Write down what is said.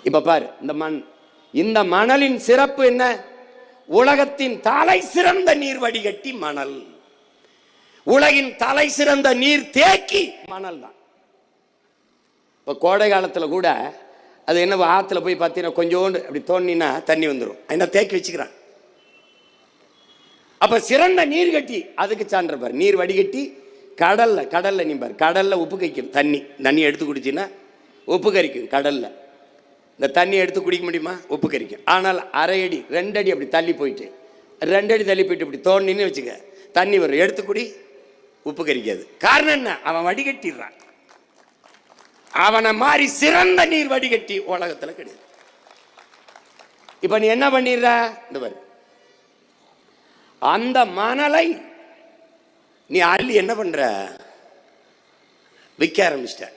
இப்ப பாரு, இந்த மணலின் சிறப்பு என்ன? உலகத்தின் தலை சிறந்த நீர் வடிகட்டி மணல். உலகின் தலை சிறந்த நீர் தேக்கி மணல் தான். இப்ப கோடை காலத்துல கூட அது என்ன, ஆத்துல போய் பார்த்தீங்கன்னா கொஞ்சோண்டு அப்படி தோண்டினா தண்ணி வந்துடும். என்ன தேக்கி வச்சுக்கிறான். அப்ப சிறந்த நீர் கட்டி அதுக்கு சான்ற பாரு. நீர் வடிகட்டி கடல்ல நீ பாரு, கடல்ல உப்பு கரிக்கும் தண்ணி எடுத்து குடிச்சின்னா உப்பு கரிக்கும். கடல்ல இந்த தண்ணி எடுத்து குடிக்க முடியுமா? உப்பு கரிக்கும். ஆனால் 1/2 அடி 2 அடி அப்படி தள்ளி போயிட்டு 2 அடி தள்ளி போயிட்டு இப்படி தோண்டின்னு வச்சுக்க, தண்ணி வரும். எடுத்து குடி, உப்பு கரிக்காது. காரணம் என்ன? அவன் வடிகட்டிடுறான். அவனை மாதிரி சிறந்த நீர் வடிகட்டி உலகத்துல கிடையாது. இப்ப நீ என்ன பண்ணிடுற? இந்த பாரு, அந்த மணலை நீ அள்ளி என்ன பண்ற? விற்க ஆரம்பிச்சிட்ட.